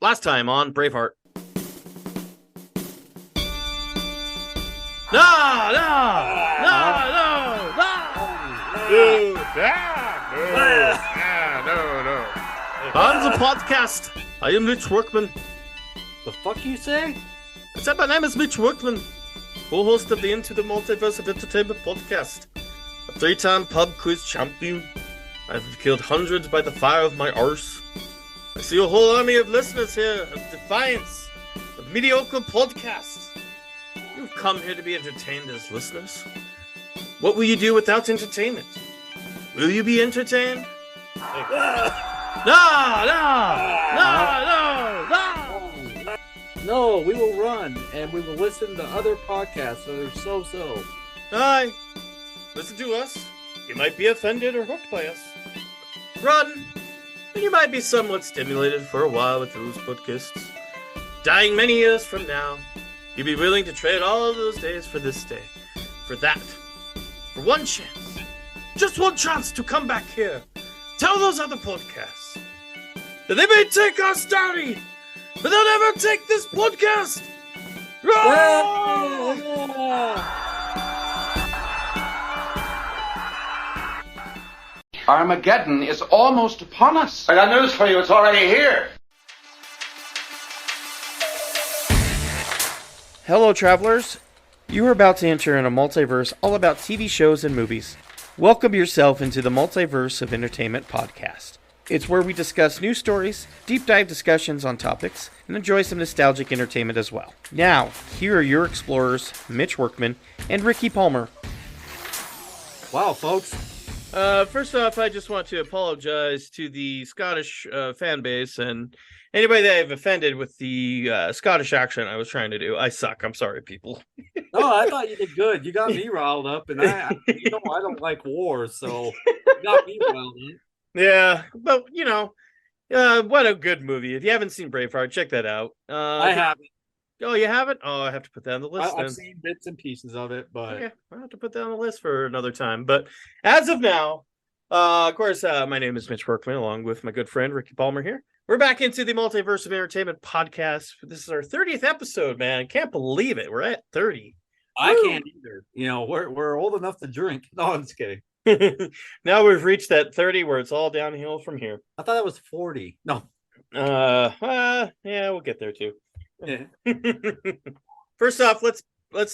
Last time on Braveheart. No! On the podcast, I am Mitch Workman. The fuck you say? I said my name is Mitch Workman, co-host of the Into the Multiverse of Entertainment podcast. A 3-time pub quiz champion. I've killed hundreds by the fire of my arse. I see a whole army of listeners here of defiance, of mediocre podcasts. You've come here to be entertained as listeners. What will you do without entertainment? Will you be entertained? No, we will run and we will listen to other podcasts that are so. Aye. Listen to us. You might be offended or hooked by us. Run. And you might be somewhat stimulated for a while with those podcasts. Dying many years from now, you'd be willing to trade all of those days for this day. For that. For one chance. Just one chance to come back here. Tell those other podcasts that they may take our story, but they'll never take this podcast. Armageddon is almost upon us. I got news for you. It's already here. Hello, travelers. You are about to enter in a multiverse all about TV shows and movies. Welcome yourself into the Multiverse of Entertainment podcast. It's where we discuss news stories, deep dive discussions on topics, and enjoy some nostalgic entertainment as well. Now, here are your explorers, Mitch Workman and Ricky Palmer. Wow, folks. First off, I just want to apologize to the Scottish fan base and anybody that I've offended with the Scottish accent I was trying to do. I suck. I'm sorry, people. No, I thought you did good. You got me riled up, and I don't like war, so you got me riled up. Yeah, but what a good movie. If you haven't seen Braveheart, check that out. I haven't. Oh, you haven't? Oh, I have to put that on the list. I've seen bits and pieces of it, but okay, I'll have to put that on the list for another time. But as of now, of course, my name is Mitch Workman, along with my good friend Ricky Palmer here. We're back into the Multiverse of Entertainment podcast. This is our 30th episode, man. Can't believe it. We're at 30. I can't either. We're old enough to drink. No, I'm just kidding. Now we've reached that 30 where it's all downhill from here. I thought that was 40. No. Yeah, we'll get there too. Yeah. First off, let's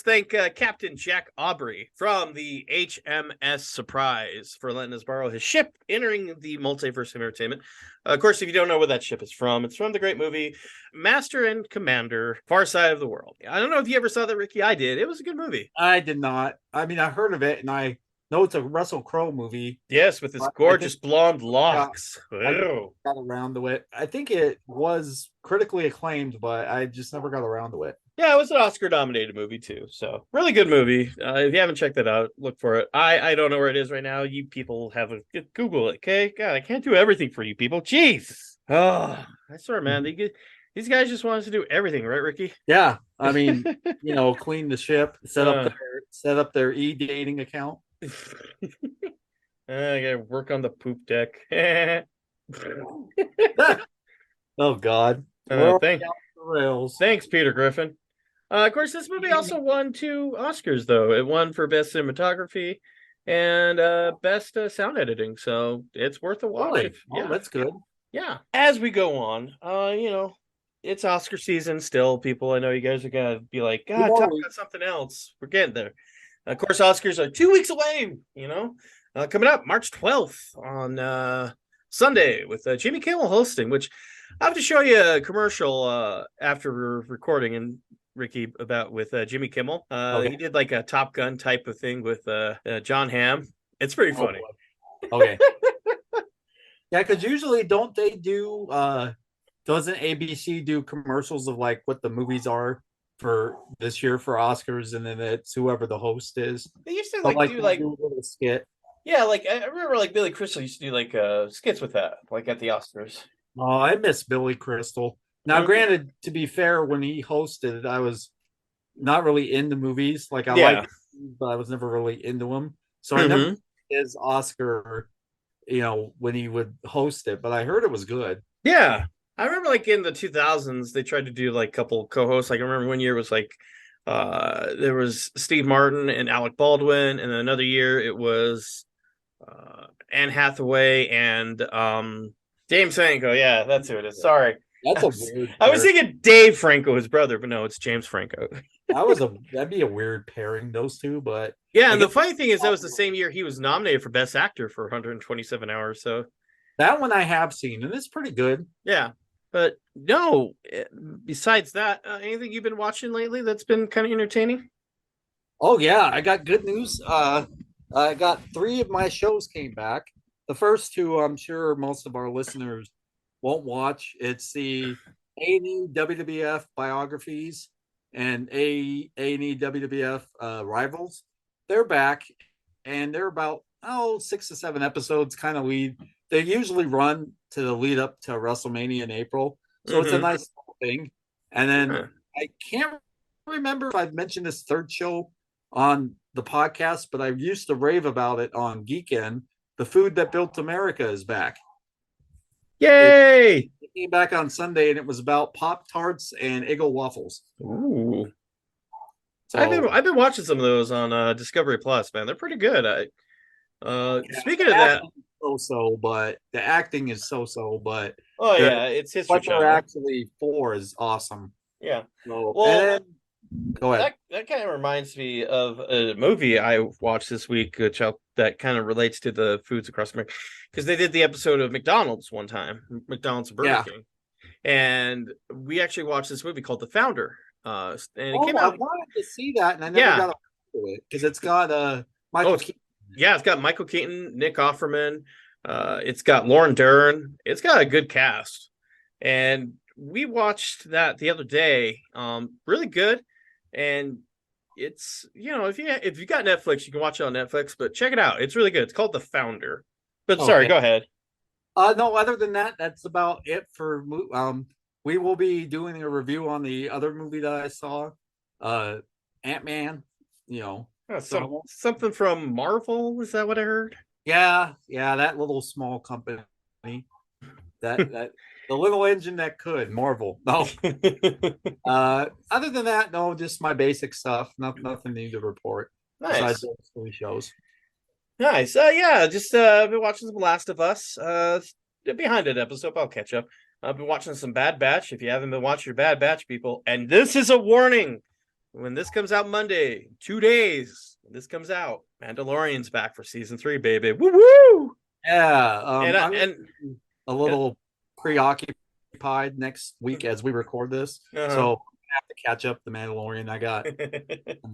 thank Captain Jack Aubrey from the HMS Surprise for letting us borrow his ship, entering the Multiverse of Entertainment. Of course, if you don't know where that ship is from, it's from the great movie Master and Commander, Far Side of the World. I don't know if you ever saw that, Ricky. I did. It was a good movie. I did not. I mean, I heard of it, and I know it's a Russell Crowe movie. Yes, with his gorgeous blonde locks. I got around to it. I think it was critically acclaimed, but I just never got around to it. Yeah, it was an Oscar-nominated movie, too. So, really good movie. If you haven't checked that out, look for it. I don't know where it is right now. You people have a Google it, okay? God, I can't do everything for you people. Jeez. Oh, I swear, man. These guys just want us to do everything, right, Ricky? Yeah. I mean, clean the ship, set up their e-dating account. I gotta work on the poop deck. Oh, God. Thanks, Peter Griffin. Of course, this movie also won 2 Oscars, though. It won for Best Cinematography and Best Sound Editing, so it's worth a watch. Really? Oh, that's good. Yeah. As we go on, it's Oscar season still, people. I know you guys are going to be like, God, talk about something else. We're getting there. Of course, Oscars are 2 weeks away, coming up March 12th on Sunday with Jimmy Kimmel hosting, which I have to show you a commercial after we're recording, and Ricky, with Jimmy Kimmel. Okay. He did like a Top Gun type of thing with John Hamm. It's pretty funny. Okay. Yeah, because usually don't they do, doesn't ABC do commercials of like what the movies are for this year for Oscars, and then it's whoever the host is? They used to do a little skit. Yeah, I remember Billy Crystal used to do skits with that, like at the Oscars. Oh, I miss Billy Crystal. Now, granted, to be fair, when he hosted, I was not really into movies. Like I liked, but I was never really into them. So I never his Oscar, when he would host it. But I heard it was good. Yeah, I remember like in the 2000s they tried to do like a couple co-hosts. Like I remember one year was like there was Steve Martin and Alec Baldwin, and then another year it was Anne Hathaway and James Franco. Yeah, that's who it is. Sorry. That's I a was, weird I was pair. thinking Dave Franco, his brother, but no, it's James Franco. That'd be a weird pairing, those two, but Yeah, I and the guess funny thing is that was the same year he was nominated for Best Actor for 127 Hours. So that one I have seen, and it's pretty good. yeah, but no. Besides that, anything you've been watching lately that's been kind of entertaining? Oh yeah, I got good news. I got 3 of my shows came back. The first 2, I'm sure most of our listeners won't watch. It's the A&E WWF biographies and A&E WWF rivals. They're back, and they're about 6 to 7 episodes. Kind of lead. They usually run to the lead up to WrestleMania in April, so it's a nice thing. And then I can't remember if I've mentioned this third show on the podcast, but I used to rave about it on Geekend. The Food That Built America is back. Yay! It came back on Sunday, and it was about Pop Tarts and Eggo waffles. Ooh. So I've been watching some of those on Discovery Plus, man. They're pretty good. Speaking of the that, acting is so-so, but the acting is so-so, but oh the, yeah, it's History what they're Channel. actually for is awesome. Yeah. So, Well, and then, go ahead. that kind of reminds me of a movie I watched this week, that kind of relates to the foods across America, because they did the episode of McDonald's one time, McDonald's and Burger King, and we actually watched this movie called The Founder. And it came I out. wanted to see that, and I never got to it because it's got Michael Keaton. Yeah, it's got Michael Keaton, Nick Offerman. It's got Lauren Dern. It's got a good cast, and we watched that the other day. Really good, and it's if you got Netflix, you can watch it on Netflix. But check it out; it's really good. It's called The Founder. But sorry, go ahead. No, other than that, that's about it for. We will be doing a review on the other movie that I saw, Ant-Man. Something from Marvel. Is that what I heard? Yeah, that little small company, that the little engine that could Marvel. No, other than that, no, just my basic stuff. Nothing new to report. Nice. Besides those 3 shows. Nice. Yeah, just been watching some Last of Us. Behind an episode, I'll catch up. I've been watching some Bad Batch. If you haven't been watching your Bad Batch, people, and this is a warning. When this comes out Monday, 2 days, when this comes out, Mandalorian's back for season 3, baby. Woo woo! Yeah, and a little preoccupied next week as we record this, so I have to catch up the Mandalorian. I got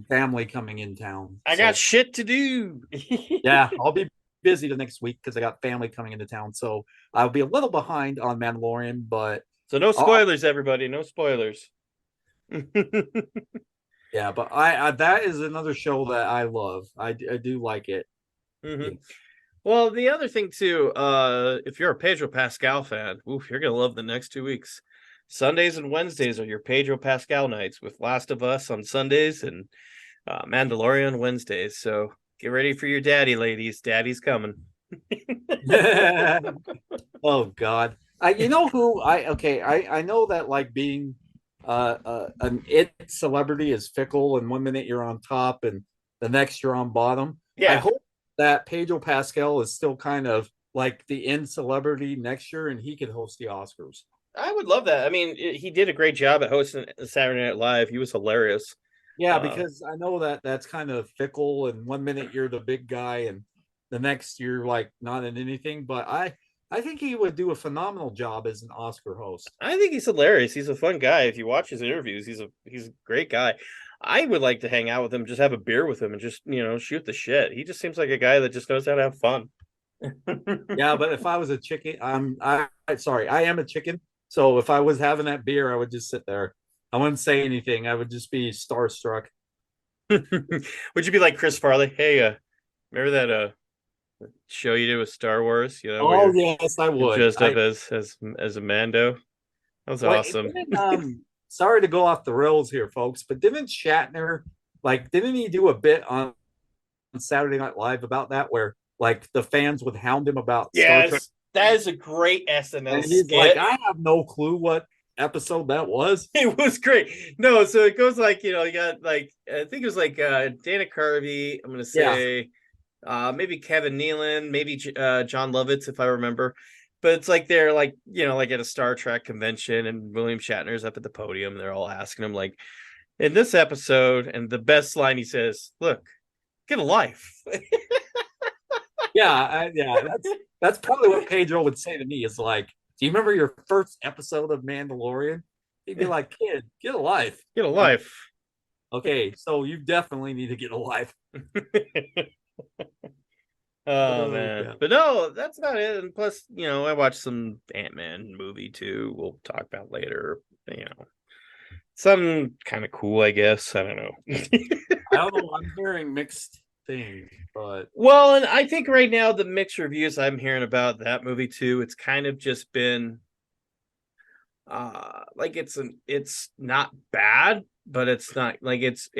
family coming in town. I got shit to do. Yeah, I'll be busy the next week because I got family coming into town, so I'll be a little behind on Mandalorian. But so no spoilers, everybody. No spoilers. Yeah, but I that is another show that I love. I do like it. Mm-hmm. Well, the other thing too, if you're a Pedro Pascal fan, you're gonna love the next 2 weeks. Sundays and Wednesdays are your Pedro Pascal nights, with Last of Us on Sundays and Mandalorian Wednesdays. So get ready for your daddy, ladies. Daddy's coming. Oh God, you know who I know that like being an celebrity is fickle, and 1 minute you're on top and the next you're on bottom. Yeah. I hope that Pedro Pascal is still kind of like the in celebrity next year, and he could host the Oscars. I would love that. I mean, he did a great job at hosting Saturday Night Live. He was hilarious. Yeah, because I know that that's kind of fickle, and 1 minute you're the big guy, and the next you're like not in anything. But I think he would do a phenomenal job as an Oscar host. I think he's hilarious. He's a fun guy. If you watch his interviews, he's a great guy. I would like to hang out with him, just have a beer with him, and just shoot the shit. He just seems like a guy that just knows how to have fun. Yeah, but if I was a chicken, I am a chicken. So if I was having that beer, I would just sit there. I wouldn't say anything. I would just be starstruck. Would you be like Chris Farley? Hey, remember that show you did with Star Wars? Oh yes, I would. Dressed up as a Mando. That was awesome. Sorry to go off the rails here, folks, but didn't Shatner didn't he do a bit on Saturday Night Live about that, where like the fans would hound him about Star Trek? That is a great And SNL he's skit. like, I have no clue what episode that was. It was great. No, so it goes like, you got like, I think it was like Dana Carvey, I'm gonna say maybe Kevin Nealon, maybe John Lovitz, if I remember. But it's like they're like, like at a Star Trek convention, and William Shatner's up at the podium. They're all asking him, like, in this episode, and the best line he says, "Look, get a life." Yeah, that's probably what Pedro would say to me. Is like, do you remember your first episode of Mandalorian? He'd be like, kid, get a life. Get a life. Okay, so you definitely need to get a life. Oh man. God. But no, that's about it. And plus, I watched some Ant-Man movie too. We'll talk about later. Some kind of cool, I guess. I don't know. I don't know. I'm hearing mixed things, but well, and I think right now the mixed reviews I'm hearing about that movie too, it's kind of just been like it's not bad, but it's not like it's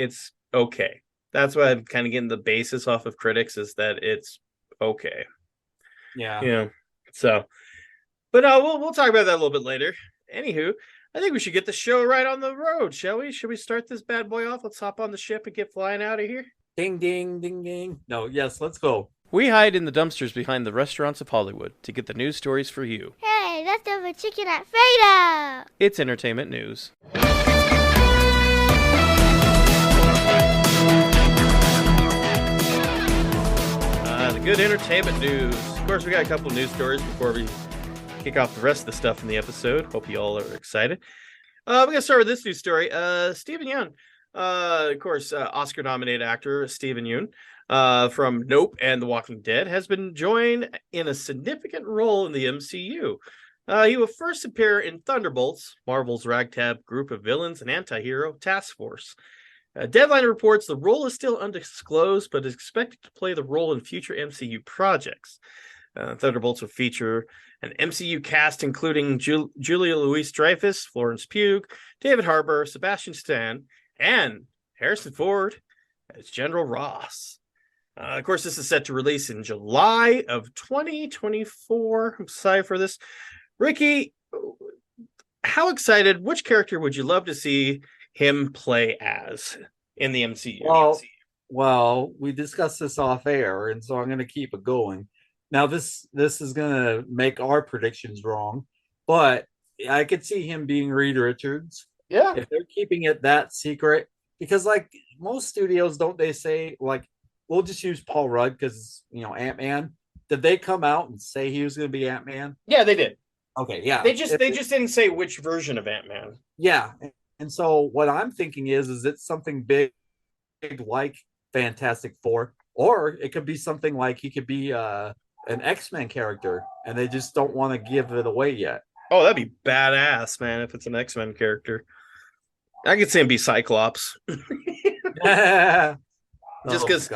okay. That's why I'm kind of getting the basis off of critics, is that it's okay. yeah. So, but we'll talk about that a little bit later. Anywho, I think we should get the show right on the road, shall we? Should we start this bad boy off? Let's hop on the ship and get flying out of here. Ding ding ding ding. No, yes, let's go. We hide in the dumpsters behind the restaurants of Hollywood to get the news stories for you. Hey, leftover chicken Alfredo! It's entertainment news. The good entertainment news. Of course, we got a couple of news stories before we kick off the rest of the stuff in the episode. Hope you all are excited. We're going to start with this news story. Steven Yeun, of course, Oscar-nominated actor Steven Yeun from Nope and The Walking Dead, has been joined in a significant role in the MCU. He will first appear in Thunderbolts, Marvel's ragtag group of villains and anti-hero task force. Deadline reports the role is still undisclosed, but is expected to play the role in future MCU projects. Thunderbolts will feature an MCU cast including Julia Louis-Dreyfus, Florence Pugh, David Harbour, Sebastian Stan, and Harrison Ford as General Ross. Of course, this is set to release in July of 2024. I'm sorry for this. Ricky, how excited, which character would you love to see him play as in the MCU? Well, we discussed this off air, and so I'm going to keep it going. Now, this is going to make our predictions wrong, but I could see him being Reed Richards. Yeah. If they're keeping it that secret, because like most studios, don't they say, like, we'll just use Paul Rudd because, Ant-Man. Did they come out and say he was going to be Ant-Man? Yeah, they did. Okay, yeah. They just didn't say which version of Ant-Man. Yeah. And so what I'm thinking is it's something big like Fantastic Four, or it could be something like he could be an X-Men character, and they just don't want to give it away yet. Oh, that'd be badass, man, if it's an X-Men character. I could see him be Cyclops. Just because,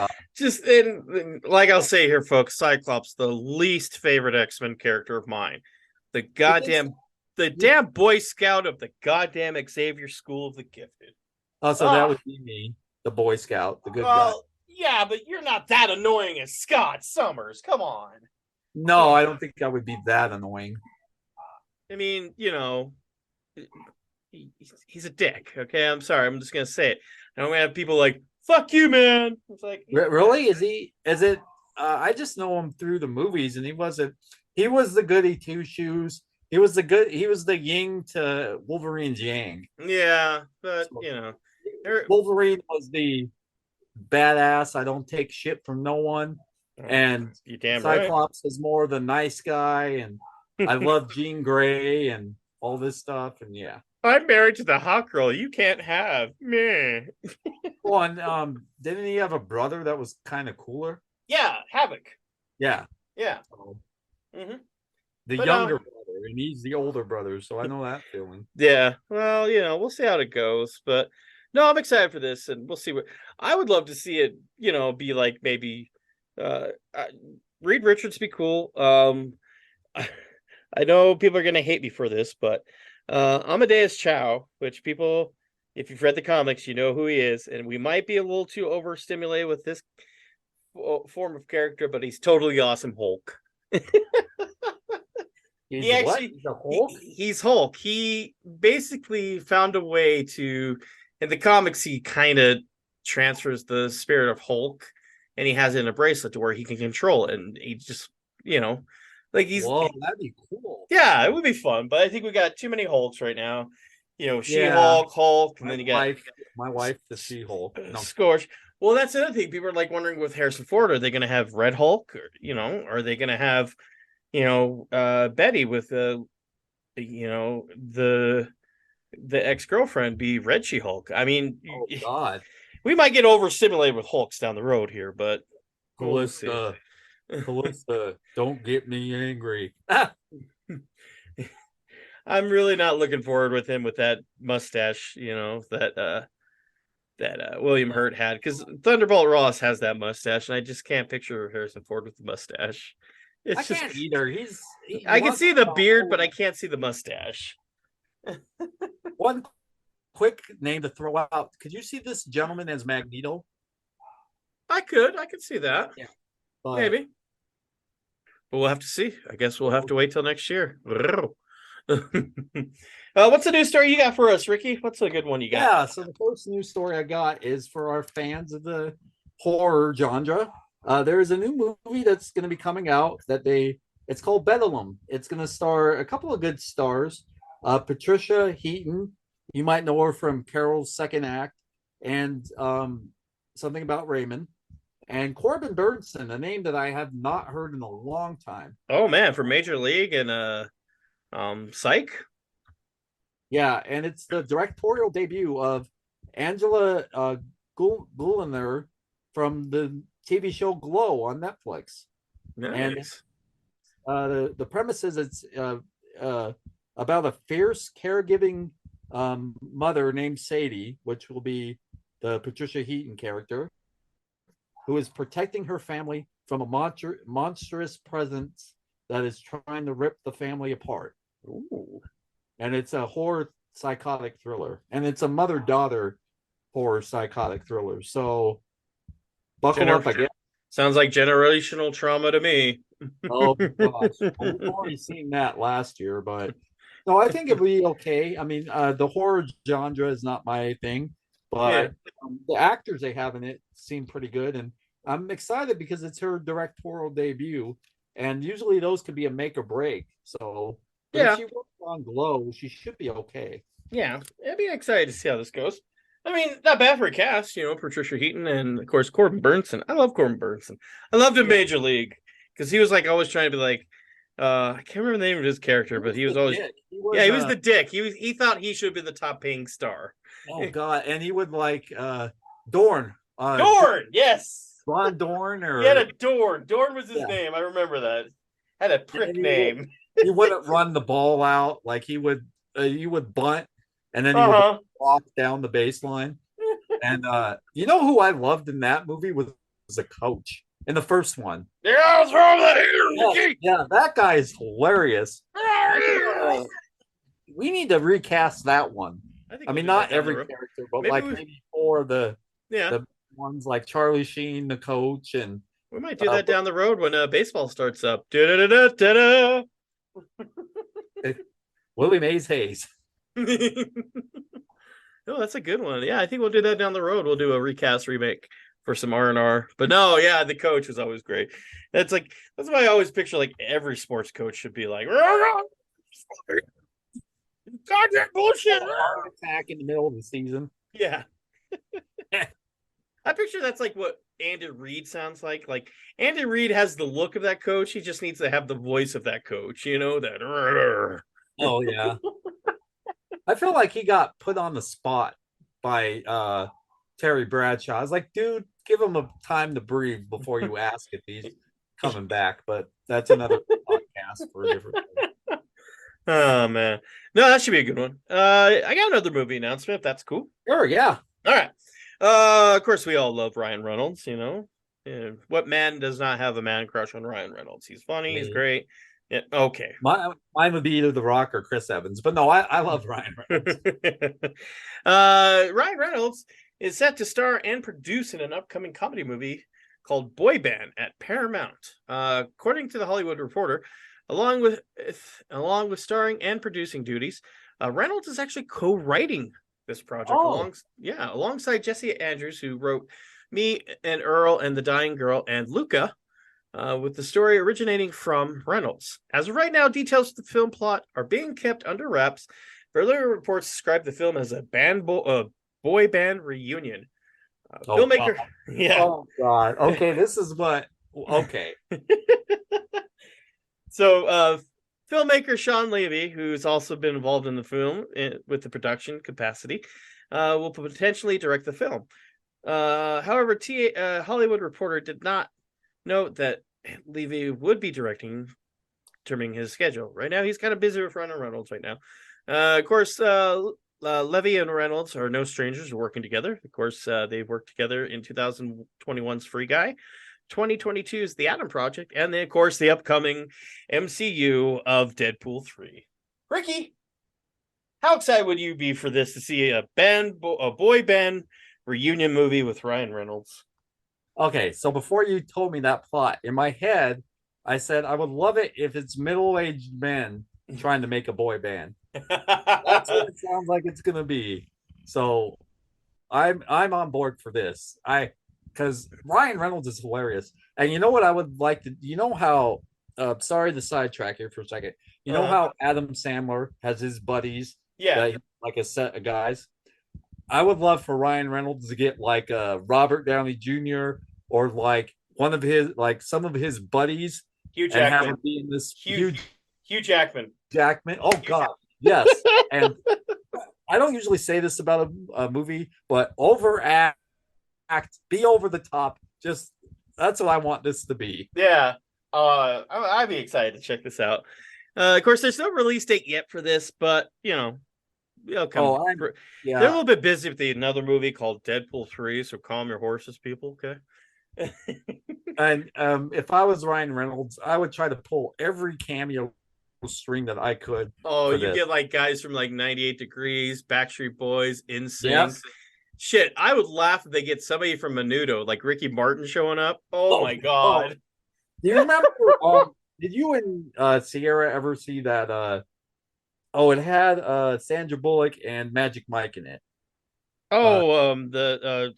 like I'll say here, folks, Cyclops, the least favorite X-Men character of mine. The damn Boy Scout of the goddamn Xavier School of the Gifted. Oh, so that would be me, the Boy Scout, the good guy. Yeah, but you're not that annoying as Scott Summers. Come on. No, I don't think I would be that annoying. I mean, he's a dick. Okay, I'm sorry. I'm just gonna say it. I don't have people like, fuck you, man. It's like, really? Is it? I just know him through the movies, and he was the goody two shoes. He was the yin to Wolverine's yang. Yeah, but Wolverine was the badass. I don't take shit from no one. And you damn Cyclops right. is more the nice guy, and I love Jean Grey and all this stuff. And yeah, I'm married to the hot girl you can't have. Meh. Well, didn't he have a brother that was kind of cooler? Yeah, Havoc. Yeah. Mm-hmm. The younger brother, and he's the older brother, so I know that feeling. Yeah, well, we'll see how it goes, but no, I'm excited for this, and we'll see what I would love to see it. Be like maybe Reed Richards be cool. I know people are gonna hate me for this, but Amadeus Chow, which people, if you've read the comics, you know who he is, and we might be a little too overstimulated with this form of character, but he's totally awesome Hulk. He's He what? actually He's a Hulk? he's Hulk. He basically found a way to, in the comics, he kind of transfers the spirit of Hulk, and he has it in a bracelet to where he can control it, and he just, like Whoa, that'd be cool. yeah, it would be fun. But I think we got too many Hulks right now. Yeah. She-Hulk, Hulk, and then you got my wife, the She-Hulk. No. Scorch. Well, that's the other thing. People are like wondering with Harrison Ford, are they going to have Red Hulk? Or, are they going to have, Betty with the ex-girlfriend be Red She-Hulk? I mean, Oh God. we might get overstimulated with Hulks down the road here, but we'll see. Callista, don't get me angry. I'm really not looking forward with him with that mustache, that William Hurt had, because Thunderbolt Ross has that mustache, and I just can't picture Harrison Ford with the mustache. I can't either. I can see the beard, but I can't see the mustache. One quick name to throw out. Could you see this gentleman as Magneto? I could see that. Yeah. Maybe. But we'll have to see. I guess we'll have to wait till next year. What's the news story you got for us, Ricky? What's a good one you got? Yeah, so the first news story I got is for our fans of the horror genre. There is a new movie that's going to be coming out it's called Bedlam. It's going to star a couple of good stars. Patricia Heaton, you might know her from Carol's Second Act, and Something About Raymond. And Corbin Bernsen, a name that I have not heard in a long time. Oh man, for Major League and Psych. Yeah, and it's the directorial debut of Angela Gulliner from the TV show Glow on Netflix. Nice. And the premise is it's about a fierce caregiving mother named Sadie, which will be the Patricia Heaton character, who is protecting her family from a monstrous presence that is trying to rip the family apart. Ooh. And it's a horror psychotic thriller. And it's a mother-daughter horror psychotic thriller. So buckle up, I guess. Sounds like generational trauma to me. Oh gosh. Well, we've already seen that last year, but no, I think it'll be okay. I mean, the horror genre is not my thing, but the actors they have in it seem pretty good, and I'm excited because it's her directorial debut, and usually those could be a make or break. So if she works on Glow, she should be okay. Yeah, I'd be excited to see how this goes. I mean, not bad for a cast, Patricia Heaton and of course Corbin Bernsen. I love Corbin Bernsen. I loved him Major League because he was like always trying to be like, I can't remember the name of his character, but he was always he was the dick. He thought he should have been the top paying star. Oh God, and he would like Dorn. Dorn, yes. Ron Dorn, or he had a Dorn. Dorn was his name. I remember that. Had a prick name. He wouldn't run the ball out. Like he would bunt, and then he would walk down the baseline. And you know who I loved in that movie was a coach in the first one. Yeah, throw that here. Yeah, that guy is hilarious. We need to recast that one. I mean, not every character, but maybe 4 of the ones like Charlie Sheen, the coach, and we might do that down the road when baseball starts up. Da-da-da-da-da-da. Willie Mays Hayes. Oh, that's a good one. Yeah, I think we'll do that down the road. We'll do a recast remake for some R&R. But no, yeah, the coach was always great. That's why I always picture like every sports coach should be like, goddamn bullshit. Attack in the middle of the season. Yeah. I picture that's like what Andy Reid sounds like. Like Andy Reid has the look of that coach. He just needs to have the voice of that coach, that. Oh yeah. I feel like he got put on the spot by Terry Bradshaw. I was like, dude, give him a time to breathe before you ask if he's coming back. But that's another podcast for a different time. Oh man. No, that should be a good one. I got another movie announcement, if that's cool. Sure, yeah. All right. Of course we all love Ryan Reynolds, What man does not have a man crush on Ryan Reynolds? He's funny, he's great. Yeah, okay. Mine would be either The Rock or Chris Evans, but no, I love Ryan Reynolds. Ryan Reynolds is set to star and produce in an upcoming comedy movie called Boy Band at Paramount. According to the Hollywood Reporter, Along with starring and producing duties, Reynolds is actually co-writing this project alongside Jesse Andrews, who wrote Me and Earl and the Dying Girl and Luca, with the story originating from Reynolds. As of right now, details of the film plot are being kept under wraps. Earlier reports described the film as a boy band reunion. Filmmaker, God. yeah. Oh God. Okay, this is what. Okay. So, filmmaker Sean Levy, who's also been involved in the film with the production capacity, will potentially direct the film. However, Hollywood Reporter did not note that Levy would be directing, determining his schedule. Right now, he's kind of busy with Ryan Reynolds right now. Of course, Levy and Reynolds are no strangers to working together. Of course, they worked together in 2021's Free Guy, 2022's The Atom Project, and then, of course, the upcoming MCU of Deadpool 3. Ricky, how excited would you be for this, to see a boy band reunion movie with Ryan Reynolds? Okay, so before you told me that plot, in my head, I said I would love it if it's middle-aged men trying to make a boy band. That's what it sounds like it's gonna be. So I'm on board for this. Because Ryan Reynolds is hilarious. And you know what I would like to, you know how sorry to sidetrack here for a second. You know how Adam Sandler has his buddies, Yeah, like a set of guys. I would love for Ryan Reynolds to get like Robert Downey Jr. or like one of his, like some of his buddies, Hugh and have Jackman. him be in this Hugh Jackman. Jackman. Oh God, yes. And I don't usually say this about a movie, but overact, be over the top. Just that's what I want this to be. Yeah, I'd be excited to check this out. Of course, there's no release date yet for this, but you know, they'll come. Yeah. They're a little bit busy with another movie called Deadpool 3, so calm your horses, people. Okay. And if I was Ryan Reynolds, I would try to pull every cameo string that I could. Oh, you get like guys from like 98 Degrees, Backstreet Boys, NSYNC. Yes. Shit, I would laugh if they get somebody from Menudo, like Ricky Martin, showing up. Oh my God. Do you remember? Did you and Sierra ever see that? It had Sandra Bullock and Magic Mike in it. The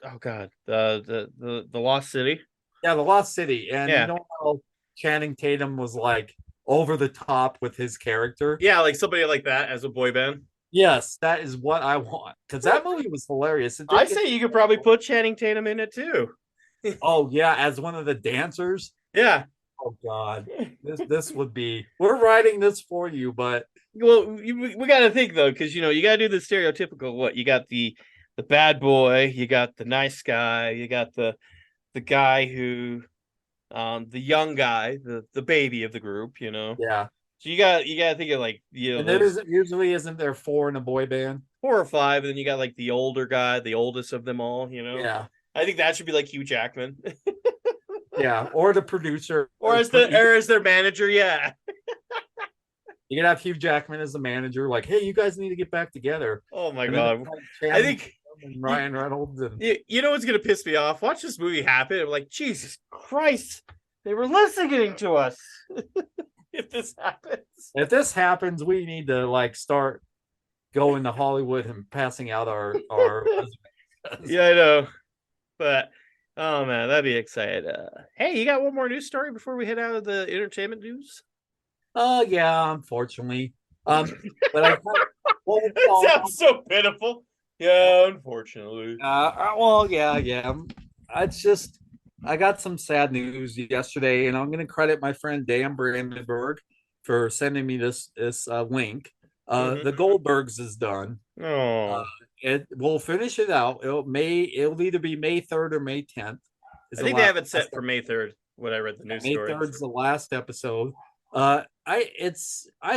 Lost City. Yeah, the Lost City, and Yeah. you know how Channing Tatum was like over the top with his character. Yeah, like somebody like that as a boy band. Yes, that is what I want, because that movie was hilarious. I say you could probably put Channing Tatum in it too. Oh yeah, as one of the dancers. Yeah. Oh God, this would be. We're writing this for you, but well, we got to think though, because you know you got to do the stereotypical. What you got the bad boy, you got the nice guy, you got the guy who, the young guy, the baby of the group. You know. Yeah. So you got to think of like And there isn't there 4 in a boy band? 4 or 5, and then you got like the older guy, the oldest of them all. You know. Yeah. I think that should be like Hugh Jackman. Yeah, or the producer, or as their manager. Yeah. You can have Hugh Jackman as the manager, like, hey, you guys need to get back together. Oh my God. I think Ryan Reynolds and you know what's gonna piss me off? Watch this movie happen. I'm like, Jesus Christ, they were listening to us. If this happens, we need to like start going to Hollywood and passing out our Yeah, I know. But oh man, that'd be exciting. Hey, you got one more news story before we head out of the entertainment news? Yeah, unfortunately. But I that sounds so pitiful. Yeah, unfortunately. Yeah. It's just I got some sad news yesterday, and I'm going to credit my friend Dan Brandenburg for sending me this link. The Goldbergs is done. Oh, we'll finish it out. It'll either be May 3rd or May 10th. I think they have it set for May 3rd. When I read the news story, May 3rd is the last episode. I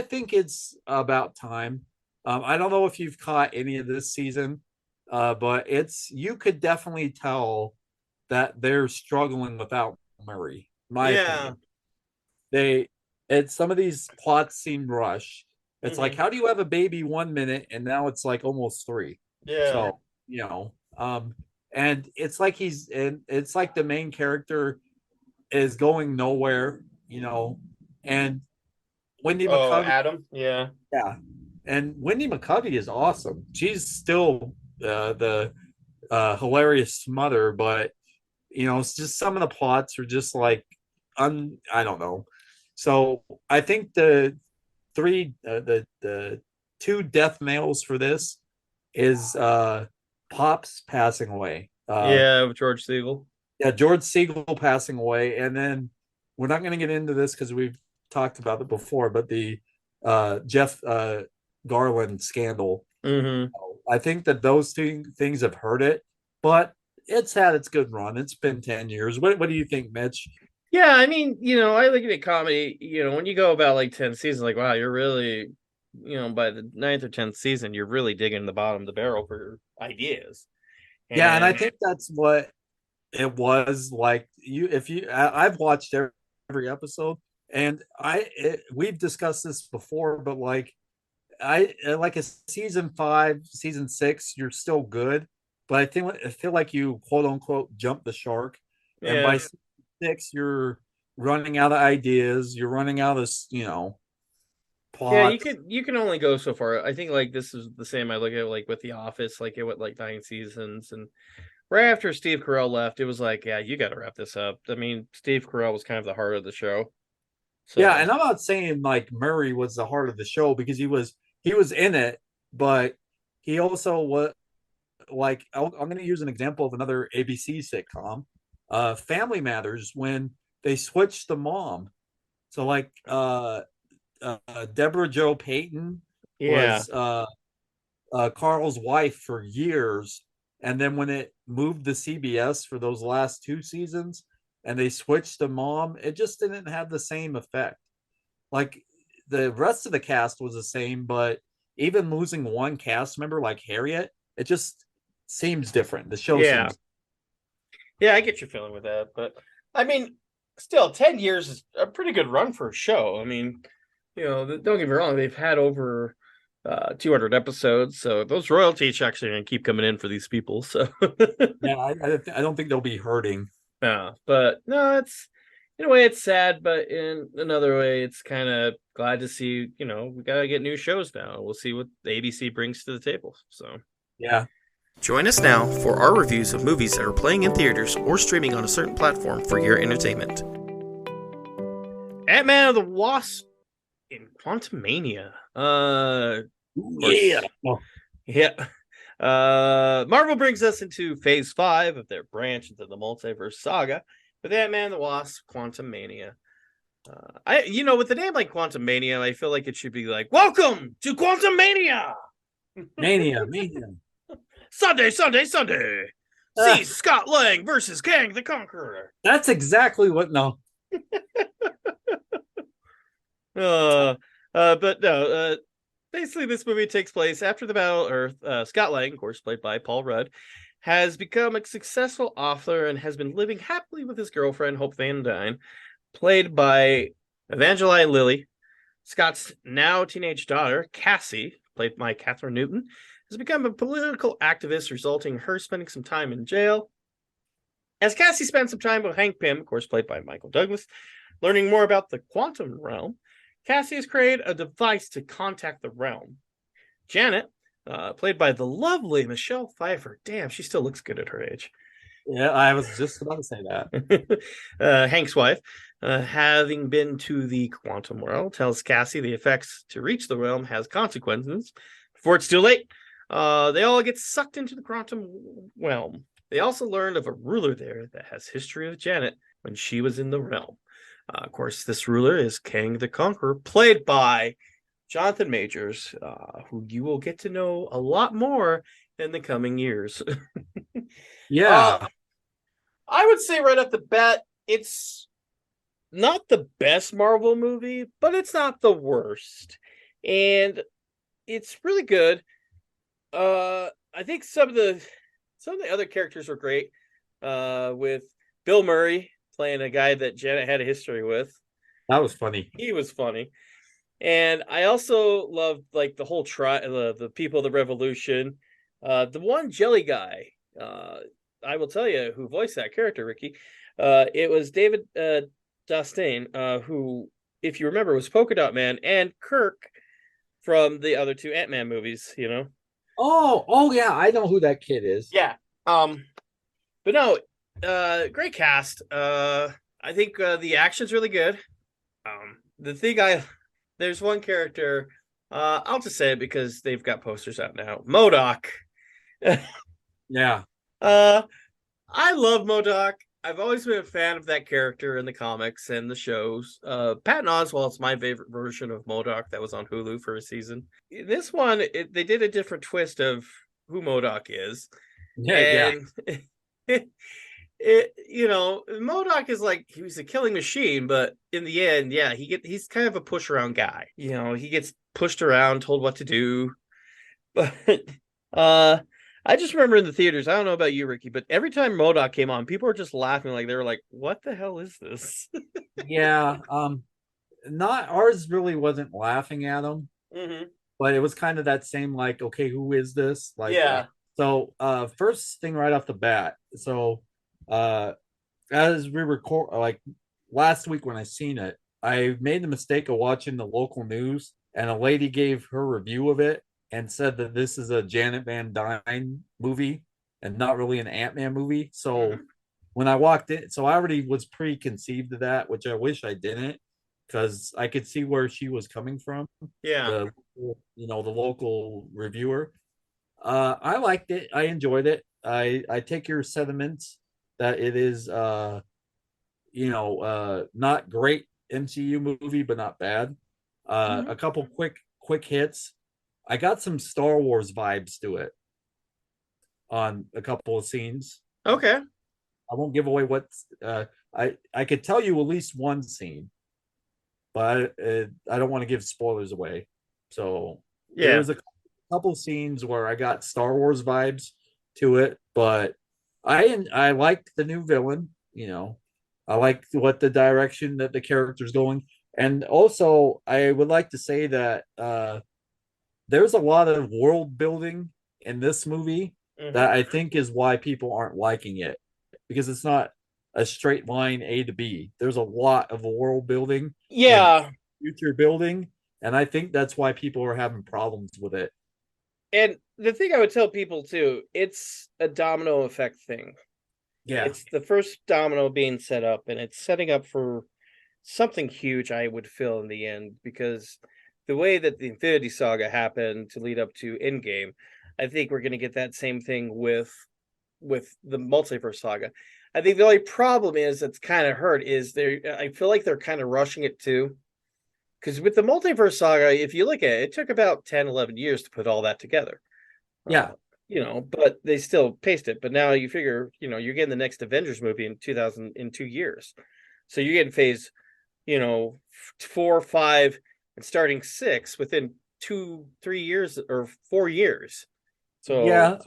think it's about time. I don't know if you've caught any of this season, but you could definitely tell that they're struggling without Murray. My opinion. Some of these plots seem rushed. It's like, how do you have a baby 1 minute and now it's like almost 3? Yeah. So, you know, and it's like it's like the main character is going nowhere, you know, and Wendy Oh, McCovey. Adam. Yeah. Yeah, and Wendy McCovey is awesome. She's still the hilarious mother, but it's just some of the plots are just like I don't know. So I think the two death males for this is Pops passing away. Yeah, with George Siegel. Yeah, George Siegel passing away, and then we're not going to get into this because we've talked about it before, but the Jeff Garland scandal. Mm-hmm. I think that those two things have hurt it, but it's had its good run. It's been 10 years. What do you think, Mitch? Yeah, I mean, I look at a comedy, when you go about like 10 seasons, like, wow, you're really, by the ninth or 10th season, you're really digging the bottom of the barrel for ideas. Yeah, and I think that's what it was like. I've watched every episode, and we've discussed this before, but like I like a season 5, season 6, you're still good, but I feel like you quote unquote jump the shark, and Yeah. by season 6 you're running out of ideas, you're running out of Yeah, plot. you can only go so far. I think like this is the same I look at it, like with The Office, like it went like 9 seasons, and right after Steve Carell left, it was like, yeah, you got to wrap this up. I mean, Steve Carell was kind of the heart of the show. So Yeah, and I'm not saying like Murray was the heart of the show because he was in it, but he also was like I'm going to use an example of another ABC sitcom, Family Matters, when they switched the mom. So like Deborah Jo Payton yeah, was Carl's wife for years, and then when it moved to CBS for those last 2 seasons, and they switched the mom, it just didn't have the same effect. Like the rest of the cast was the same, but even losing one cast member like Harriet, it just seems different. The show yeah, seems. yeah. I get your feeling with that, but I mean, still, 10 years is a pretty good run for a show. I mean, don't get me wrong, they've had over 200 episodes, so those royalty checks are going to keep coming in for these people. So Yeah, I don't think they'll be hurting. yeah, but no, it's in a way it's sad, but in another way, it's kind of glad to see. We gotta get new shows now. We'll see what the ABC brings to the table. So Yeah. join us now for our reviews of movies that are playing in theaters or streaming on a certain platform for your entertainment. Ant-Man and the Wasp in Quantumania. Yeah. Yeah. Marvel brings us into phase 5 of their branch into the multiverse saga with Ant-Man and the Wasp Quantumania. With the name like Quantumania, I feel like it should be like, welcome to Quantumania! Mania. Sunday. See Scott Lang versus Kang the Conqueror. That's exactly what. No. But no, basically this movie takes place after the Battle of Earth. Scott Lang, of course, played by Paul Rudd, has become a successful author and has been living happily with his girlfriend, Hope Van Dyne, played by Evangeline Lilly. Scott's now teenage daughter, Cassie, played by Catherine Newton, has become a political activist, resulting in her spending some time in jail. As Cassie spends some time with Hank Pym, of course, played by Michael Douglas, learning more about the quantum realm, Cassie has created a device to contact the realm. Janet, played by the lovely Michelle Pfeiffer. Damn, she still looks good at her age. Yeah, I was just about to say that. Hank's wife, having been to the quantum world, tells Cassie the effects to reach the realm has consequences. Before it's too late, they all get sucked into the quantum realm. They also learned of a ruler there that has history with Janet when she was in the realm. Of course, this ruler is Kang the Conqueror, played by Jonathan Majors, who you will get to know a lot more in the coming years. Yeah. I would say right off the bat, it's not the best Marvel movie, but it's not the worst. And it's really good. I think some of the other characters were great. With Bill Murray playing a guy that Janet had a history with. That was funny. He was funny. And I also loved like the whole the people of the Revolution. The one jelly guy, I will tell you who voiced that character, Ricky. It was David Dastain, who if you remember, was Polka Dot Man and Kirk from the other two Ant-Man movies, you know? Oh yeah, I know who that kid is. Yeah. But no, great cast. I think the action's really good. The thing there's one character, I'll just say it because they've got posters out now. MODOK. Yeah. I love MODOK. I've always been a fan of that character in the comics and the shows. Patton Oswalt's my favorite version of MODOK that was on Hulu for a season. This one, they did a different twist of who MODOK is. Yeah. And MODOK is like he was a killing machine, but in the end, yeah, he's kind of a push around guy. He gets pushed around, told what to do. But I just remember in the theaters, I don't know about you, Ricky, but every time MODOK came on, people were just laughing like they were like, what the hell is this? Yeah. Not ours really wasn't laughing at him, Mm-hmm. but it was kind of that same like, okay, who is this? Like Yeah. So first thing right off the bat. So as we record like last week when I seen it, I made the mistake of watching the local news and a lady gave her review of it and said that this is a Janet Van Dyne movie and not really an Ant-Man movie. So when I walked in, so I already was preconceived to that, which I wish I didn't, because I could see where she was coming from. Yeah. The local reviewer. I liked it. I enjoyed it. I take your sentiments that it is not great MCU movie, but not bad. A couple quick hits. I got some Star Wars vibes to it on a couple of scenes. Okay. I won't give away what I could tell you at least one scene, but I don't want to give spoilers away. So there's a couple scenes where I got Star Wars vibes to it, but I liked the new villain. I like what the direction that the character's going, and also I would like to say that there's a lot of world building in this movie that I think is why people aren't liking it, because it's not a straight line A to B. There's a lot of world building, Yeah. future building, and I think that's why people are having problems with it. And the thing I would tell people too, it's a domino effect thing. Yeah. It's the first domino being set up, and it's setting up for something huge, I would feel, in the end, because the way that the Infinity Saga happened to lead up to Endgame, I think we're going to get that same thing with the Multiverse Saga. I think the only problem is that's kind of hurt is I feel like they're kind of rushing it too. Because with the Multiverse Saga, if you look at it, it took about 10, 11 years to put all that together. Yeah. But they still paced it. But now you figure, you're getting the next Avengers movie in 2 years. So you're getting phase, 4, 5, and starting 6 within 2, 3 years or 4 years. So yeah.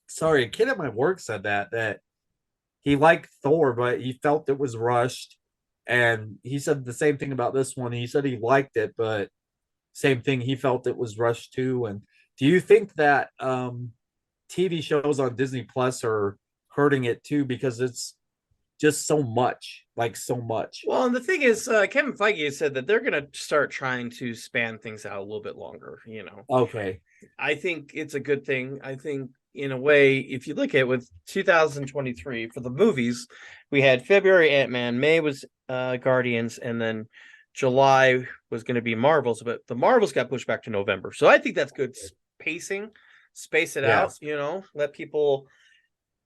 Sorry, a kid at my work said that he liked Thor, but he felt it was rushed. And he said the same thing about this one. He said he liked it, but same thing, he felt it was rushed too. And do you think that TV shows on Disney Plus are hurting it too, because it's just so much? Well, and the thing is, Kevin Feige said that they're going to start trying to span things out a little bit longer. Okay. I think it's a good thing. I think, in a way, if you look at with 2023 for the movies, we had February Ant-Man, May was Guardians, and then July was going to be Marvels, but the Marvels got pushed back to November. So I think that's good pacing, space it out, let people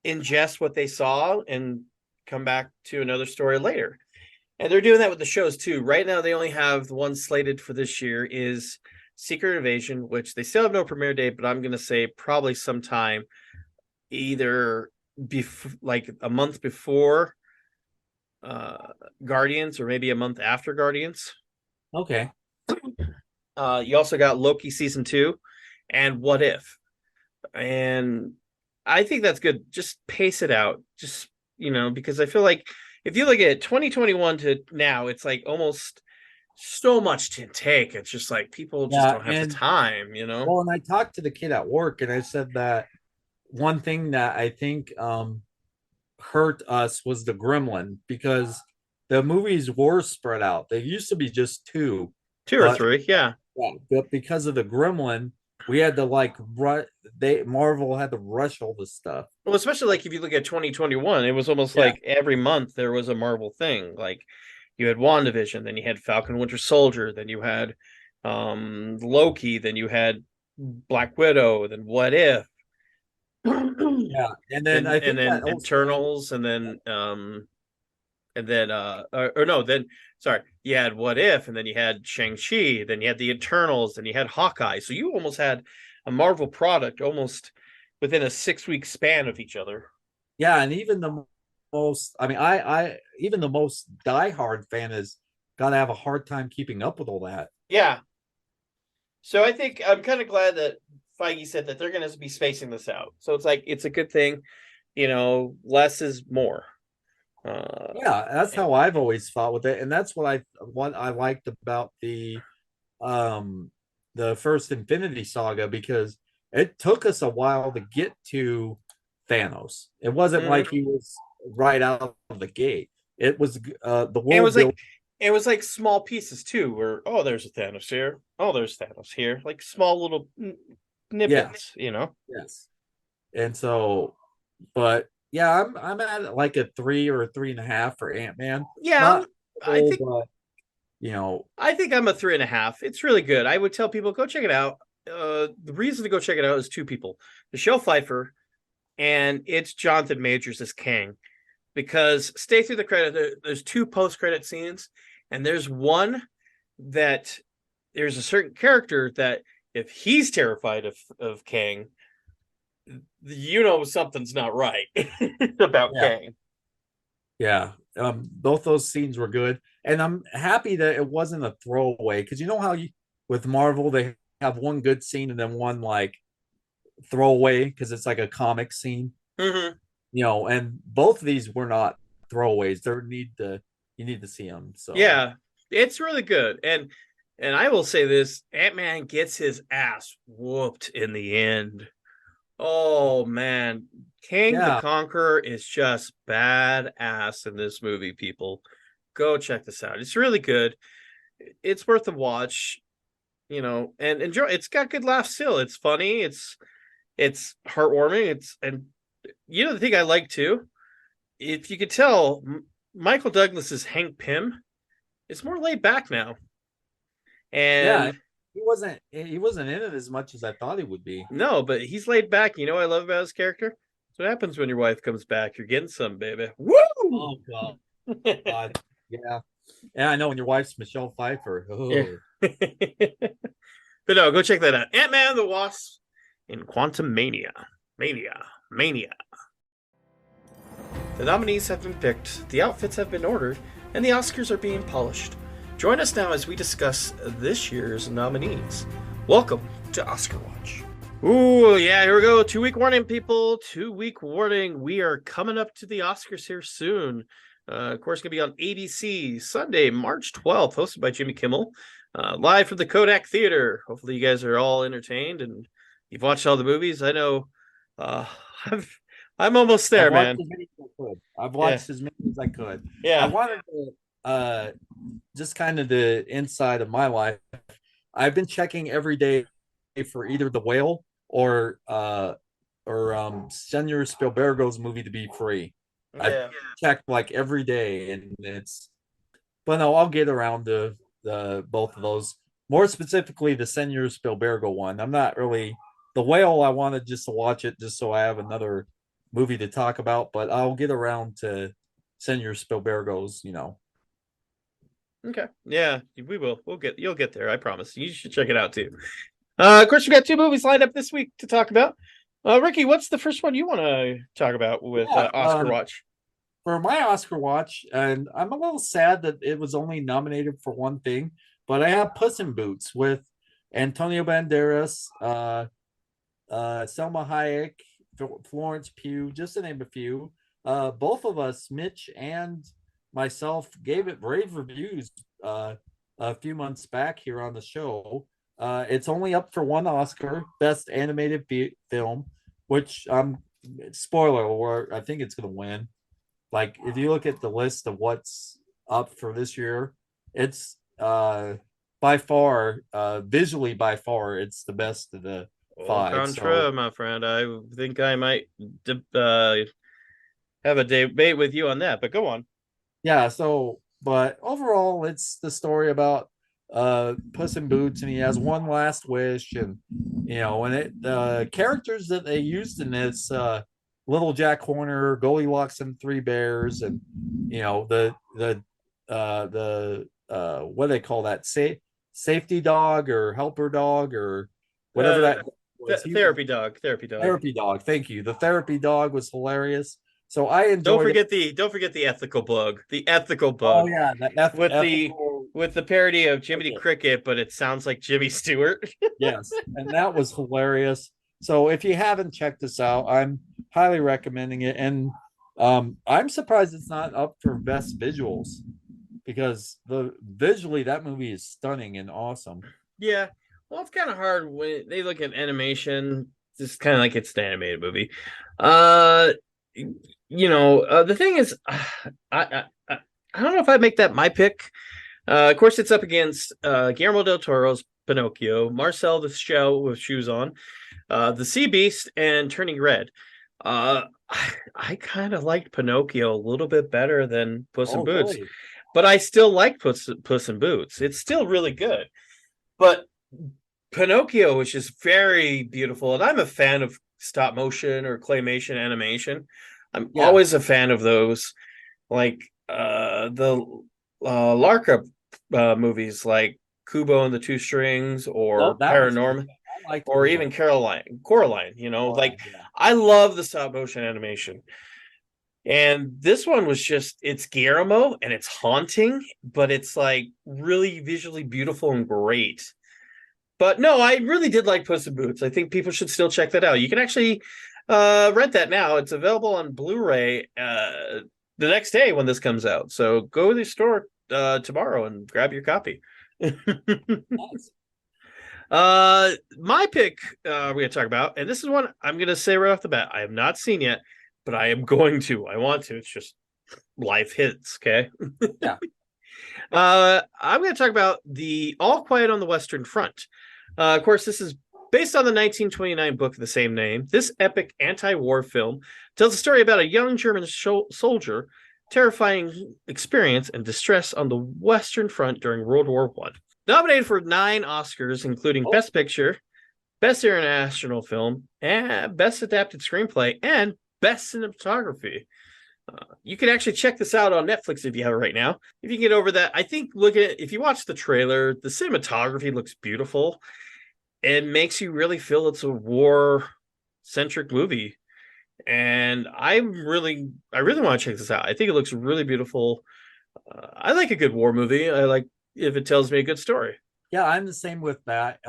ingest what they saw and come back to another story later. And they're doing that with the shows too. Right now, they only have the one slated for this year is Secret Invasion, which they still have no premiere date, but I'm going to say probably sometime either like a month before Guardians or maybe a month after Guardians. Okay. You also got Loki season 2 and What If. And I think that's good. Just pace it out. Just, because I feel like if you look at 2021 to now, it's like almost so much to take. It's just like people just don't have the time, Well, and I talked to the kid at work and I said that one thing that I think hurt us was the gremlin, because the movies were spread out. They used to be just two, Two or but three, yeah. but because of the Gremlin, we had to like Marvel had to rush all this stuff. Well, especially like if you look at 2021, it was almost Yeah. like every month there was a Marvel thing. Like you had WandaVision, then you had Falcon Winter Soldier, then you had Loki, then you had Black Widow, then What If, Yeah, and then I and think then that also Eternals, and then or no, then sorry, you had What If, and then you had Shang-Chi, then you had the Eternals, then you had Hawkeye. So you almost had a Marvel product almost within a 6-week span of each other. yeah, and even the most I mean I even the most diehard fan is gotta have a hard time keeping up with all that. Yeah. So I think I'm kind of glad that Feige said that they're going to be spacing this out. So it's like it's a good thing, less is more. Yeah, that's how I've always thought with it, and that's what I liked about um the first Infinity Saga, because it took us a while to get to Thanos. It wasn't Mhm. like he was right out of the gate. It was the And world build. it was like small pieces too, where there's a Thanos here, there's Thanos here, like small little snippets, Yes, and so, but yeah, I'm at like a 3 or 3.5 for Ant-Man. Yeah, Not I full, think but you know, I think I'm a 3.5. It's really good. I would tell people go check it out. The reason to go check it out is two people: Michelle Pfeiffer and it's Jonathan Majors as Kang. Because stay through the credit, there's two post-credit scenes, and there's one that there's a certain character that if he's terrified of Kang, something's not right about yeah. Kang. Yeah, both those scenes were good, and I'm happy that it wasn't a throwaway, because you know how with Marvel they have one good scene and then one like throwaway because it's like a comic scene, Mm-hmm. and both of these were not throwaways. You need to see them. So Yeah, it's really good, and I will say this: Ant-Man gets his ass whooped in the end. Oh man, King the yeah, Conqueror is just badass in this movie, people. Go check this out. It's really good. It's worth a watch, and enjoy. It's got good laughs still. It's funny. It's heartwarming. And the thing I like too, if you could tell, Michael Douglas's Hank Pym is more laid back now. yeah, And he wasn't in it as much as I thought he would be. no, but he's laid back. You know what I love about his character? That's what happens when your wife comes back. You're getting some, baby. Woo! Oh God, yeah, yeah. I know, when your wife's Michelle Pfeiffer. Yeah. Oh. But no, go check that out. Ant-Man and the Wasp in Quantum Mania. Mania. The nominees have been picked, the outfits have been ordered, and the Oscars are being polished. Join us now as we discuss this year's nominees. Welcome to Oscar Watch. Ooh, yeah, here we go. 2-week warning, people. 2-week warning. We are coming up to the Oscars here soon. Of course, going to be on ABC Sunday, March 12th, hosted by Jimmy Kimmel, live from the Kodak Theater. Hopefully, you guys are all entertained and you've watched all the movies. I know I'm almost there, man. I've watched as many as I could. Yeah. I wanted to just kind of the inside of my life. I've been checking every day for either The Whale or Senor Spielbergo's movie to be free. Yeah. I check like every day, and but no, I'll get around to the both of those. More specifically, the Senor Spielbergo one. I'm not really The Whale. I wanted just to watch it just so I have another movie to talk about, but I'll get around to Senor Spielbergo's. Okay. Yeah, we will. You'll get there. I promise. You should check it out too. Of course, we got 2 movies lined up this week to talk about. Ricky, what's the first one you want to talk about with Oscar Watch? For my Oscar Watch, and I'm a little sad that it was only nominated for one thing, but I have Puss in Boots with Antonio Banderas, Selma Hayek, Florence Pugh, just to name a few. Both of us, Mitch and myself, gave it rave reviews a few months back here on the show. It's only up for one Oscar, Best Animated Film, which spoiler alert, I think it's going to win. Like, if you look at the list of what's up for this year. It's by far, visually by far, it's the best of the five. Contra, my friend. I think I might have a debate with you on that, but go on. Yeah, so but overall it's the story about Puss in Boots, and he has one last wish. And and the characters that they used in this, Little Jack Horner, Goldilocks and Three Bears, and what do they call that, safety dog or helper dog or whatever that was. Therapy dog. Therapy dog, thank you. The therapy dog was hilarious. So I enjoyed. Don't forget the ethical bug. The ethical bug. Oh yeah, with the parody of Jiminy Cricket, but it sounds like Jimmy Stewart. Yes, and that was hilarious. So if you haven't checked this out, I'm highly recommending it. And I'm surprised it's not up for best visuals, because visually that movie is stunning and awesome. Yeah, well, it's kind of hard when they look at animation. Just kind of like it's an animated movie. The thing is, I don't know if I'd make that my pick. Of course, it's up against Guillermo del Toro's Pinocchio, Marcel the Shell with Shoes On, The Sea Beast, and Turning Red. I kind of liked Pinocchio a little bit better than Puss in Boots, really? But I still like Puss in Boots. It's still really good. But Pinocchio is just very beautiful, and I'm a fan of stop motion or claymation animation. I'm always a fan of those, like the Larka movies, like Kubo and the Two Strings, or Paranorman, or even Coraline. I love the stop motion animation. And this one was it's Guillermo, and it's haunting, but it's like really visually beautiful and great. But no, I really did like Puss in Boots. I think people should still check that out. You can actually rent that now. It's available on Blu-ray the next day when this comes out. So go to the store tomorrow and grab your copy. Nice. My pick we're going to talk about, and this is one I'm going to say right off the bat, I have not seen yet, but I am going to. I want to. It's just life hits, okay? Yeah. I'm going to talk about the All Quiet on the Western Front. Of course, this is based on the 1929 book of the same name. This epic anti-war film tells a story about a young German soldier, terrifying experience and distress on the Western Front during World War I. Nominated for 9 Oscars, including Best Picture, Best International Film, and Best Adapted Screenplay, and Best Cinematography. You can actually check this out on Netflix if you have it right now. If you can get over that, I think if you watch the trailer, the cinematography looks beautiful. It makes you really feel it's a war-centric movie. And I really want to check this out. I think it looks really beautiful. I like a good war movie. I like if it tells me a good story. Yeah, I'm the same with that.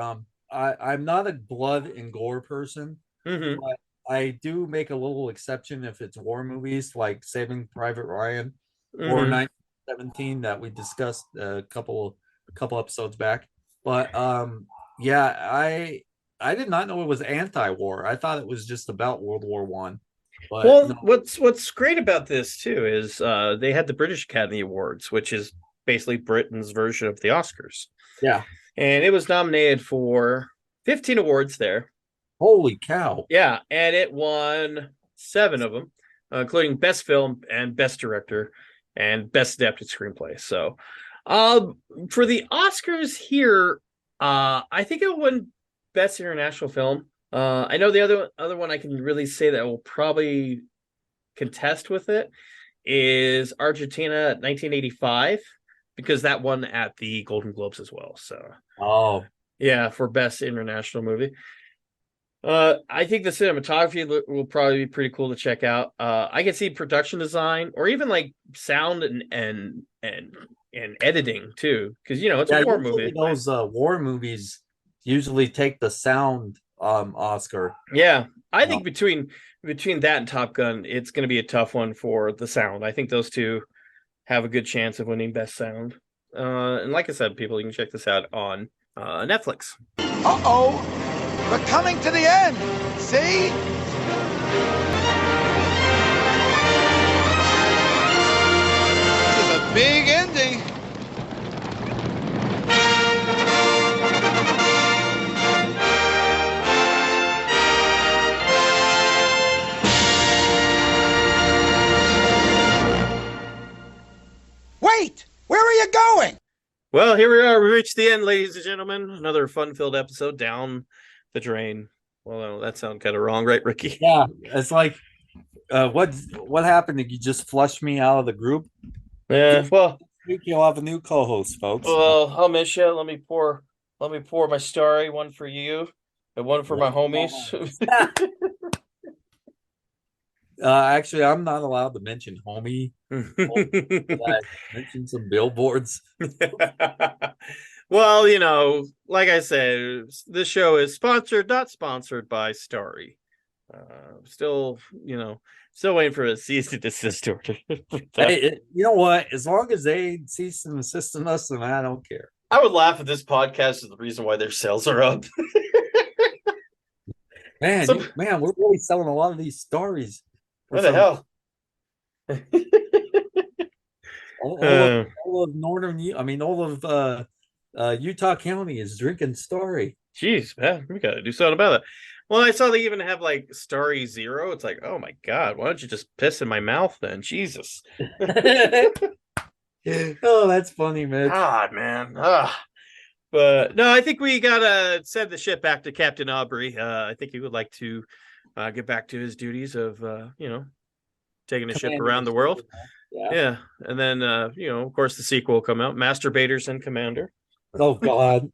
I'm not a blood and gore person, but I do make a little exception if it's war movies like Saving Private Ryan or 1917 that we discussed a couple episodes back. But I did not know it was anti-war. I thought it was just about World War One. Well, what's great about this too is they had the British Academy Awards, which is basically Britain's version of the Oscars. Yeah, and it was nominated for 15 awards there. Holy cow! Yeah, and it won 7 of them, including Best Film and Best Director and Best Adapted Screenplay. So, for the Oscars here, I think it will win Best International Film. I know the other one I can really say that will probably contest with it is Argentina 1985, because that won at the Golden Globes as well. So, yeah, for Best International Movie. I think the cinematography will probably be pretty cool to check out. I can see production design or even like sound and editing too, because it's a war movie. Those war movies usually take the sound Oscar. Yeah, I think between that and Top Gun, it's going to be a tough one for the sound. I think those two have a good chance of winning Best Sound. And like I said, people, you can check this out on Netflix. We're coming to the end. See? This is a big ending. Well, here we are. We reached the end, ladies and gentlemen. Another fun-filled episode down the drain. Well, that sounded kind of wrong, right, Ricky? Yeah, it's like, what happened? Did you just flush me out of the group? Yeah. Well, You'll have a new co-host, folks. well, I'll miss you. Let me pour my starry, one for you and one for my homies. Actually, I'm not allowed to mention homie. I mentioned some billboards. Well, like I said, this show is not sponsored by Starry. Still waiting for a cease and desist order. Hey, you know what? As long as they cease and desist on us, then I don't care. I would laugh if this podcast is the reason why their sales are up. Man, we're really selling a lot of these stories. What the hell? all of Utah County is drinking Starry. Jeez, man, we gotta do something about it. Well, I saw they even have like Starry Zero. It's like, oh my god, why don't you just piss in my mouth then? Jesus. Oh, that's funny, man. God, man. But no, I think we gotta send the ship back to Captain Aubrey. I think he would like to get back to his duties of taking the ship around the world. Yeah. And then of course the sequel will come out, Masturbators and Commander. Oh god.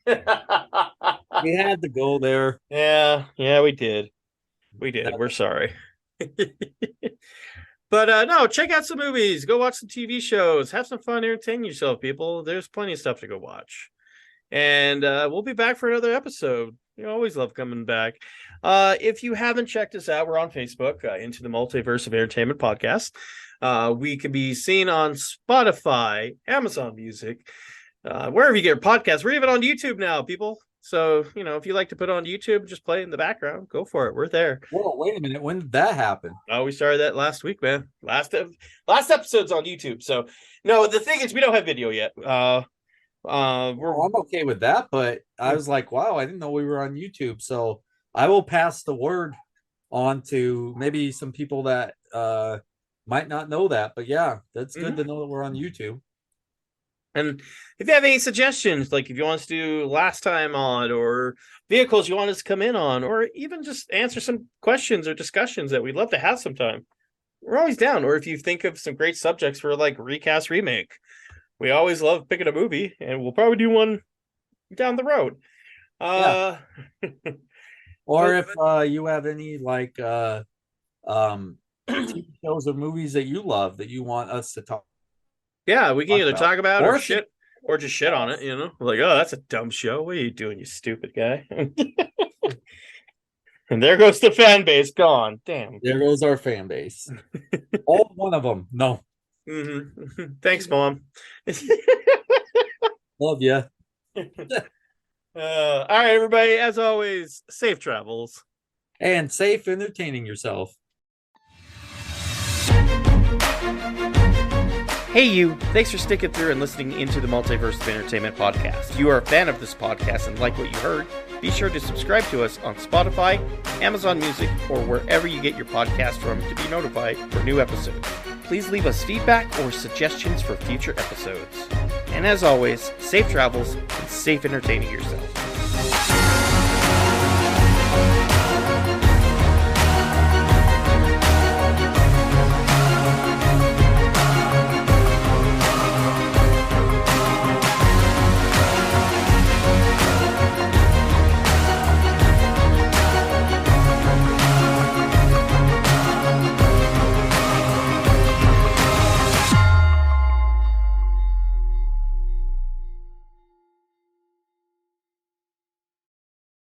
We had to go there. Yeah, we did. We're sorry. But no, check out some movies, go watch some TV shows, have some fun, entertain yourself, people. There's plenty of stuff to go watch. And we'll be back for another episode. Always love coming back. If you haven't checked us out, we're on Facebook, Into the Multiverse of Entertainment Podcast. We can be seen on Spotify, Amazon Music, wherever you get your podcasts. We're even on YouTube now, people. So, if you like to put on YouTube, just play it in the background, go for it. We're there. Whoa, wait a minute. When did that happen? Oh, we started that last week, man. Last episode's on YouTube. So, no, the thing is, we don't have video yet. I'm okay with that, but I was like, wow, I didn't know we were on YouTube. So I will pass the word on to maybe some people that might not know that. But yeah, that's good to know that we're on YouTube. And if you have any suggestions, like if you want us to do last time on, or vehicles you want us to come in on, or even just answer some questions or discussions that we'd love to have sometime, we're always down. Or if you think of some great subjects for like recast remake, we always love picking a movie, and we'll probably do one down the road. Yeah. Or if you have any like TV shows or movies that you love that you want us to talk. Yeah, we can either talk about or shit, or just shit on it. Like, oh, that's a dumb show. What are you doing, you stupid guy? And there goes the fan base gone. Damn. There goes our fan base. All one of them. No. Mm-hmm. Thanks, Mom. Love you. All right, everybody. As always, safe travels. And safe entertaining yourself. Hey, you. Thanks for sticking through and listening into the Multiverse of Entertainment podcast. If you are a fan of this podcast and like what you heard, be sure to subscribe to us on Spotify, Amazon Music, or wherever you get your podcast from to be notified for new episodes. Please leave us feedback or suggestions for future episodes. And as always, safe travels and safe entertaining yourself.